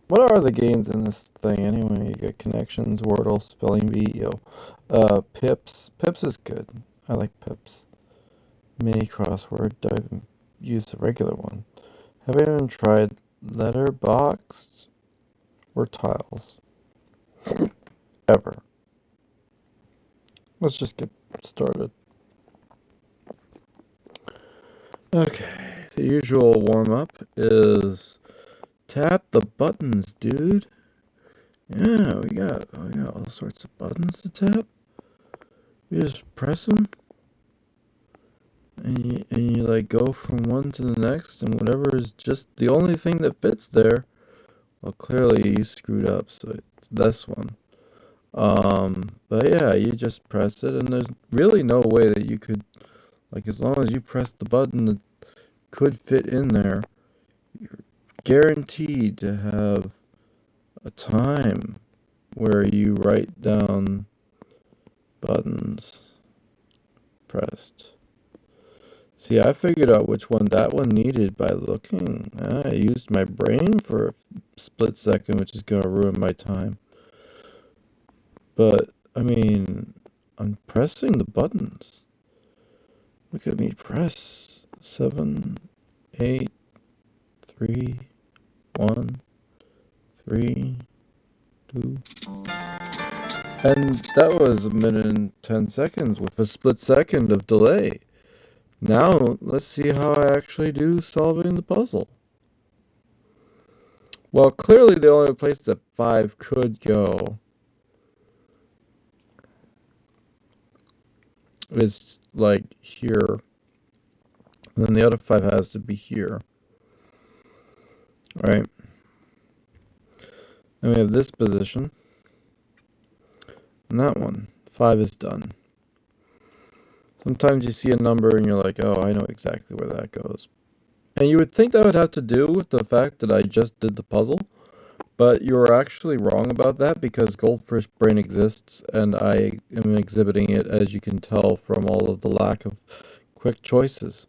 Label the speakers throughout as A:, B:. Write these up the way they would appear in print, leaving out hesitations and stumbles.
A: What are the games in this thing anyway? You get connections, Wordle, spelling bee, Pips. Pips is good. I like Pips. Mini crossword. I've used the regular one. Have I even tried letterboxed or tiles? Ever. Let's just get started. Okay, the usual warm-up is tap the buttons, dude. Yeah, we got all sorts of buttons to tap. You just press them, and you like go from one to the next, and whatever is just the only thing that fits there. Well, clearly you screwed up, so it's this one. But yeah, you just press it, and there's really no way that you could, like, as long as you press the button that could fit in there, you're guaranteed to have a time where you write down buttons pressed. See, I figured out which one that one needed by looking. I used my brain for a split second, which is going to ruin my time. But, I mean, I'm pressing the buttons. Look at me press. 7, 8, 3, 1, 3, 2. And that was a minute and 10 seconds with a split second of delay. Now, let's see how I actually do solving the puzzle. Well, clearly the only place that 5 could go is like here. And then the other 5 has to be here. Right? And we have this position. And that one. 5 is done. Sometimes you see a number and you're like, oh, I know exactly where that goes. And you would think that would have to do with the fact that I just did the puzzle. But you're actually wrong about that because Goldfish Brain exists and I am exhibiting it, as you can tell from all of the lack of quick choices.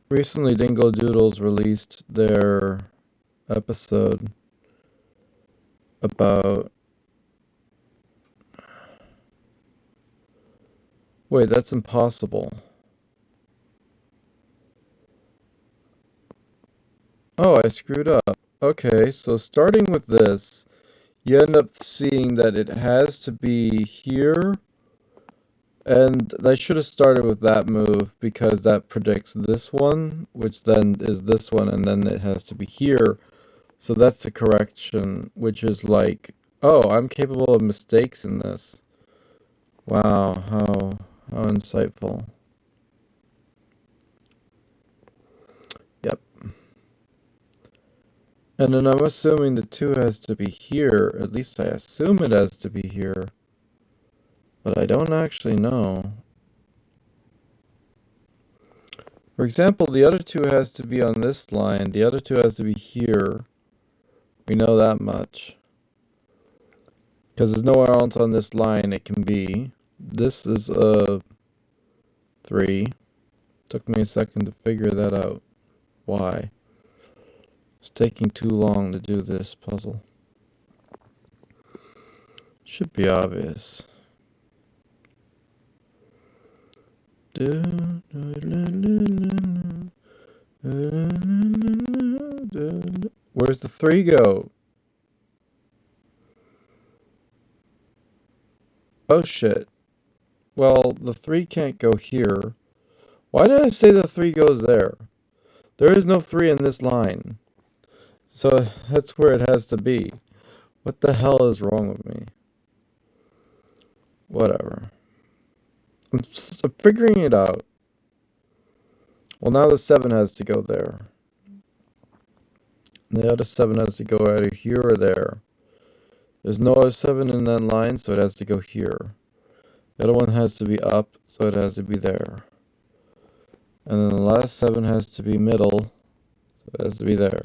A: Recently, Dingo Doodles released their episode about... Wait, that's impossible. Oh, I screwed up. Okay, so starting with this, you end up seeing that it has to be here, and I should have started with that move because that predicts this one, which then is this one, and then it has to be here. So that's the correction, which is like, oh, I'm capable of mistakes in this. Wow, how insightful. Yep. And then I'm assuming the 2 has to be here. At least I assume it has to be here. But I don't actually know. For example, the other 2 has to be on this line. The other 2 has to be here. We know that much. Because there's nowhere else on this line it can be. This is a 3. Took me a second to figure that out. Why? It's taking too long to do this puzzle. Should be obvious. Where's the 3 go? Oh shit. Well, the 3 can't go here. Why did I say the 3 goes there? There is no 3 in this line. So that's where it has to be. What the hell is wrong with me? Whatever. I'm figuring it out. Well, now the 7 has to go there. The other 7 has to go either here or there. There's no other 7 in that line, so it has to go here. The other one has to be up, so it has to be there. And then the last 7 has to be middle, so it has to be there.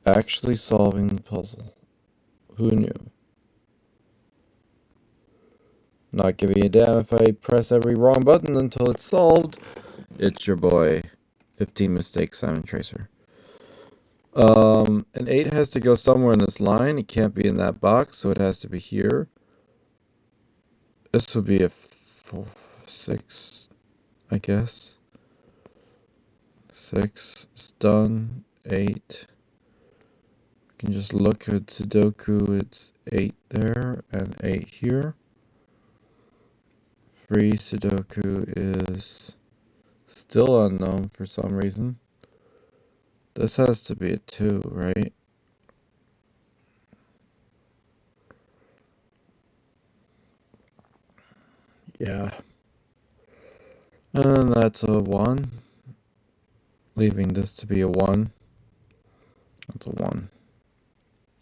A: Actually solving the puzzle. Who knew? Not giving a damn if I press every wrong button until it's solved. It's your boy, 15 Mistakes, Simon Tracer. An 8 has to go somewhere in this line. It can't be in that box, so it has to be here. This will be a 6, I guess. 6 is done. 8. I can just look at Sudoku. It's 8 there and 8 here. Free Sudoku is still unknown for some reason. This has to be a 2, right? Yeah. And that's a 1. Leaving this to be a 1. That's a 1.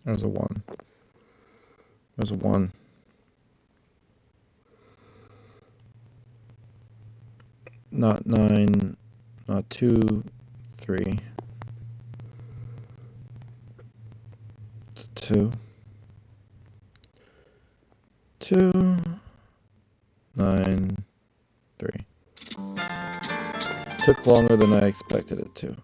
A: There's a 1. There's a 1. Not 9. Not 2. 3. It's 2. 2. 9. 3. Took longer than I expected it to.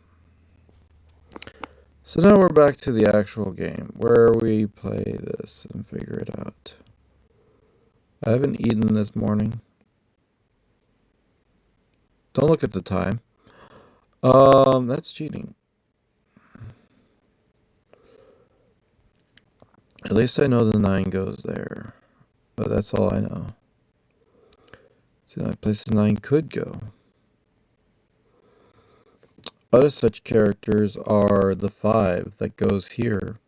A: So now we're back to the actual game, where we play this and figure it out. I haven't eaten this morning. Don't look at the time. That's cheating. At least I know the 9 goes there. But that's all I know. See, the only place the 9 could go. Other such characters are the 5 that goes here.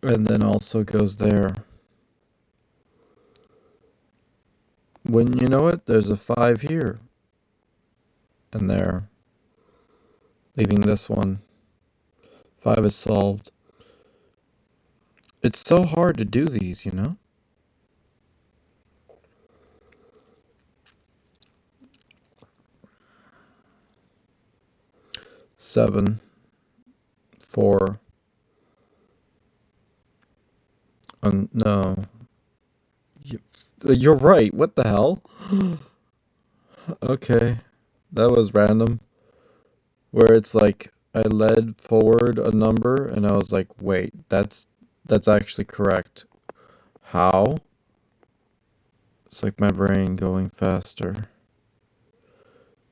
A: And then also goes there. Wouldn't you know it, there's a 5 here. And there. Leaving this one. 5 is solved. It's so hard to do these, you know? Seven, 4. No. You're right. What the hell? Okay. That was random. Where it's like I led forward a number and I was like, wait, that's actually correct. How? It's like my brain going faster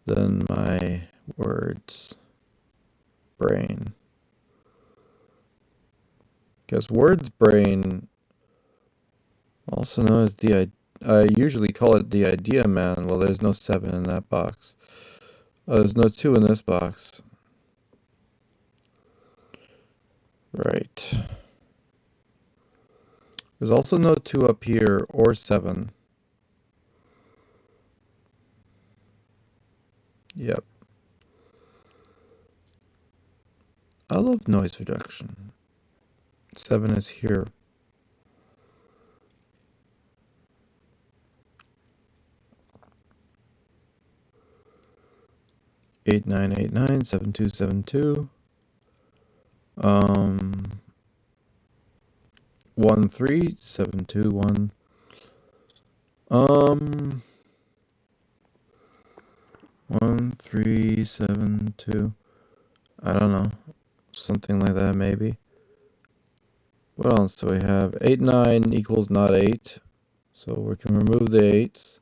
A: than my words. Brain. Because words brain, also known as I usually call it the idea man. Well, there's no 7 in that box. There's no 2 in this box. Right. There's also no 2 up here or 7. Yep. I love noise reduction. 7 is here. Eight nine 7272. 13721. 1372. I don't know. Something like that, maybe. What else do we have? 89 equals not 8. So we can remove the 8s.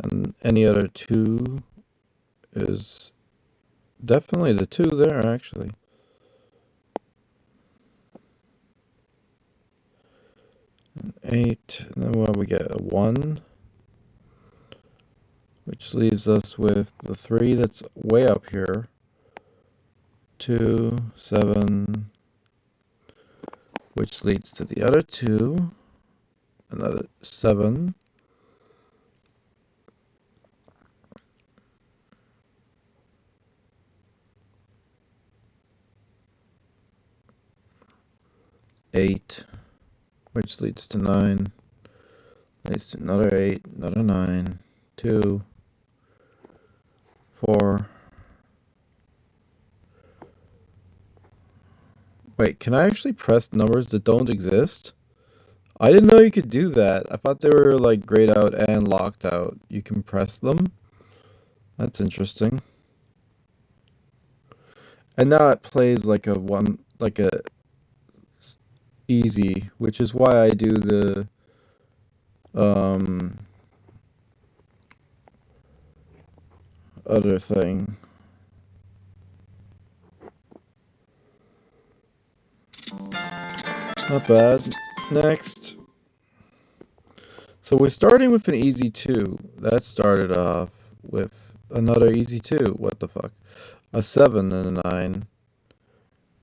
A: And any other 2 is definitely the 2 there, actually. And 8. And then what we get? A 1. Which leaves us with the 3 that's way up here. 2, 7. Which leads to the other 2. Another 7. 8, which leads to 9, leads to another 8, another 9, 2, 4. Wait, can I actually press numbers that don't exist? I didn't know you could do that. I thought they were like grayed out and locked out. You can press them. That's interesting. And now it plays like a easy, which is why I do the um other thing. Not bad. Next. So we're starting with an easy 2. That started off with another easy 2. What the fuck? A 7 and a 9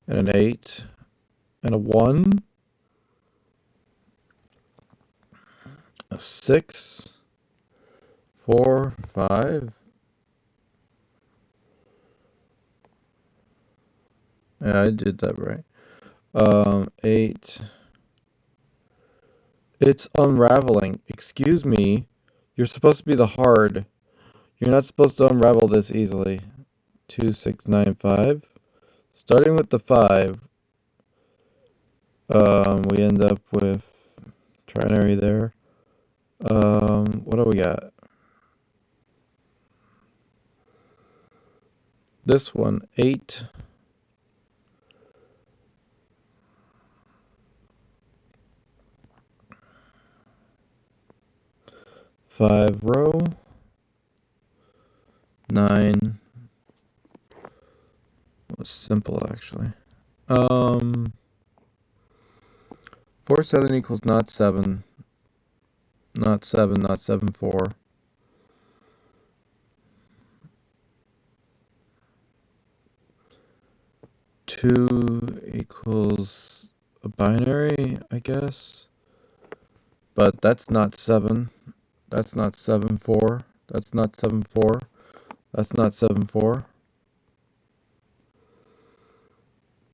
A: and an 8 and a 1, a 6, 4, 5. Yeah, I did that right. 8. It's unraveling. Excuse me. You're supposed to be the hard. You're not supposed to unravel this easily. 2, 6, 9, 5. Starting with the 5, we end up with trinary there. What do we got? This one, 8. 5 row. 9. Was simple actually. 4, 7 equals not 7. Not 7, not 7, 4. 2 equals a binary, I guess. But that's not 7. That's not 7, 4. That's not 7, 4. That's not 7, 4.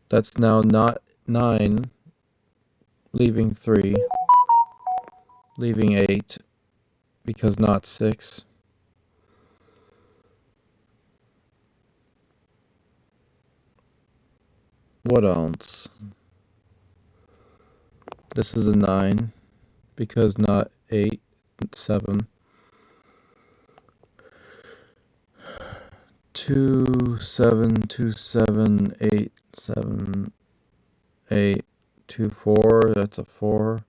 A: That's now not 9, leaving 3, leaving 8, because not 6. What else? This is a 9, because not 8, 7. 2, 7, 2, 7, 8, 7, 8, 2, 4. That's a 4.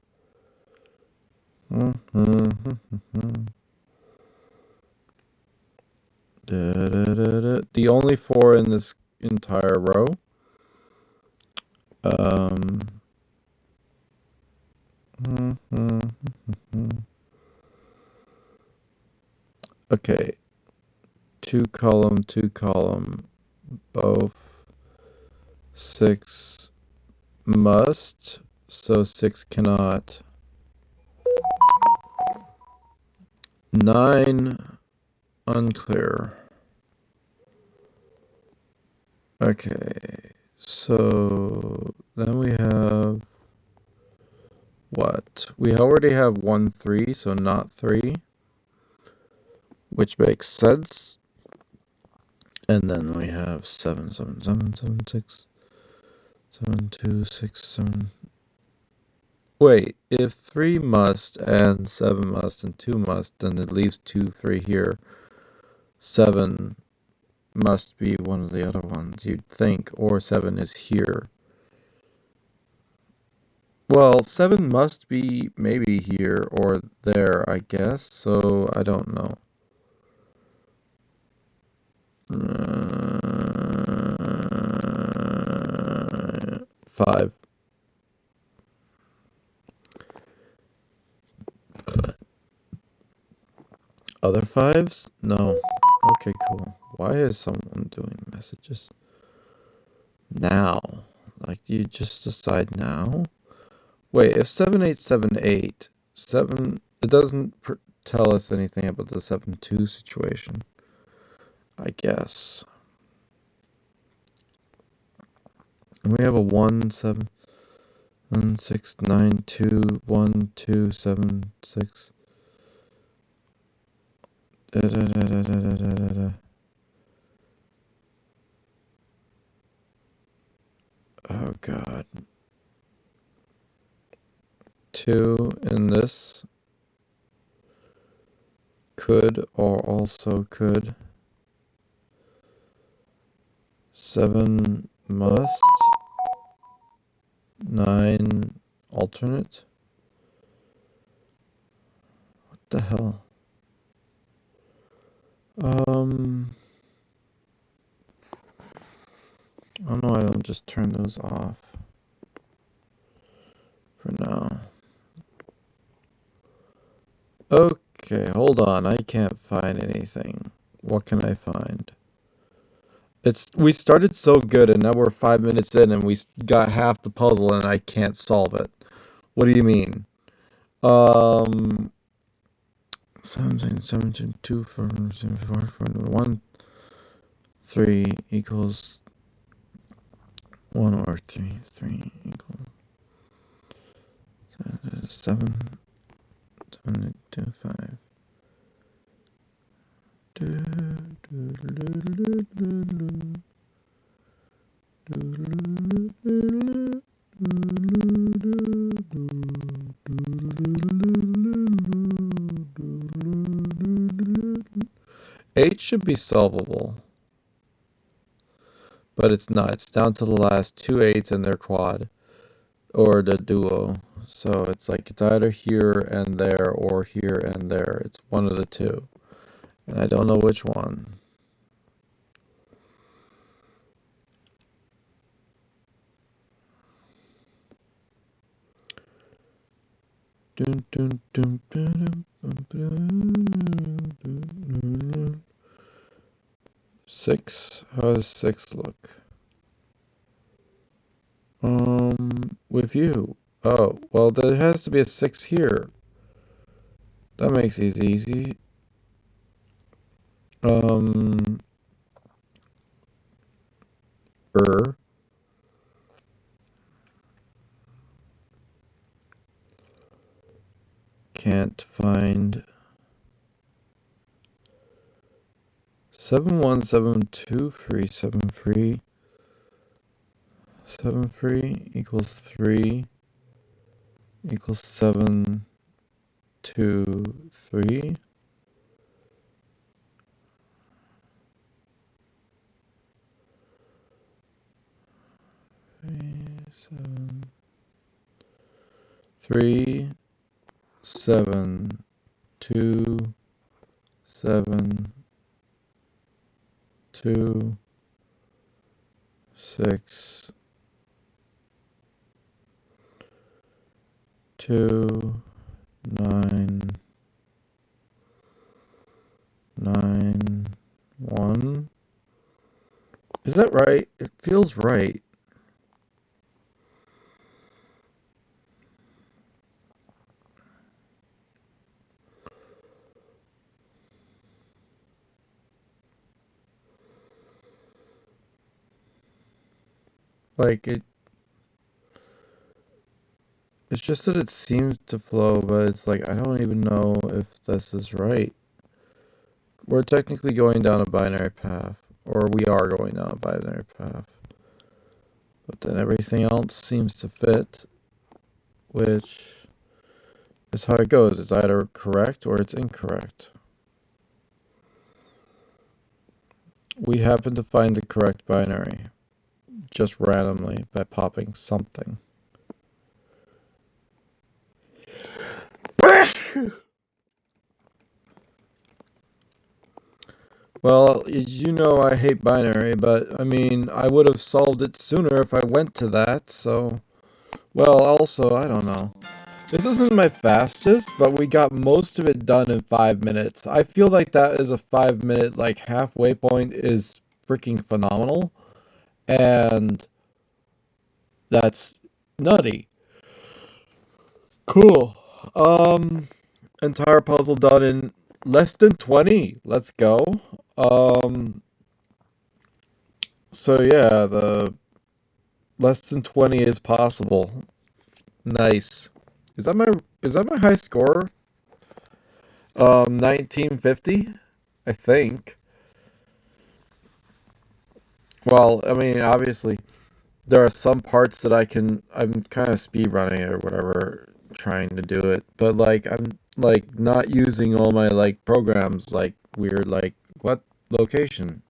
A: The only 4 in this entire row. Okay, 2 column, 2 column, both 6 must, so 6 cannot. 9 unclear. Okay, so then we have what? We already have 1, 3, so not 3, which makes sense. And then we have 7, 7, 7, 7, 6, 7, 2, 6, 7. Wait, if 3 must and 7 must and 2 must, then it leaves 2, 3 here. 7 must be one of the other ones, you'd think, or 7 is here. Well, 7 must be maybe here or there, I guess, so I don't know. 5. Other 5s? No. Okay, cool. Why is someone doing messages now? Like, you just decide now? Wait, if 7878, 7, it doesn't tell us anything about the 7-2 situation, I guess. And we have a 1, 7, 6, 9, 2, 1, 2, 7, 6. Da, da, da, da, da, da, da, da. Oh god. 2 in this could or also could. 7 must. 9 alternate. What the hell? I don't know, I don't just turn those off for now. Okay, hold on, I can't find anything. What can I find? We started so good and now we're 5 minutes in and we got half the puzzle and I can't solve it. What do you mean? 17, 2, 4, 1, 3 equals 1 or 3 equals 7, 7, 2, 5. Eight should be solvable, but it's not. It's down to the last 2 8s and their quad, or the duo. So it's like it's either here and there or here and there. It's one of the two, and I don't know which one. Dun, dun, dun, dun, dun, dun. 6? How does 6 look? With you. Oh, well, there has to be a 6 here. That makes it easy. Um, er. Can't find 71723 7 free equals 3 equals 7 2 3. 7 3 7 2 7 2 6 2 9 9 1. Is that right? It feels right. Like it's just that it seems to flow, but it's like I don't even know if this is right. We're technically going down a binary path, or we are going down a binary path. But then everything else seems to fit, which is how it goes. It's either correct or it's incorrect. We happen to find the correct binary, just randomly, by popping something. Well, you know I hate binary, but I mean, I would have solved it sooner if I went to that, so... Well, also, I don't know. This isn't my fastest, but we got most of it done in 5 minutes. I feel like that is a 5 minute, like, halfway point is freaking phenomenal, and that's nutty. Cool. Entire puzzle done in less than 20. Let's go. Um, so yeah, the less than 20 is possible. Nice. Is that my high score? 1950, I think. Well, I mean, obviously, there are some parts that I'm kind of speed running or whatever. trying to do it, but like I'm like not using all my like programs like weird like what location?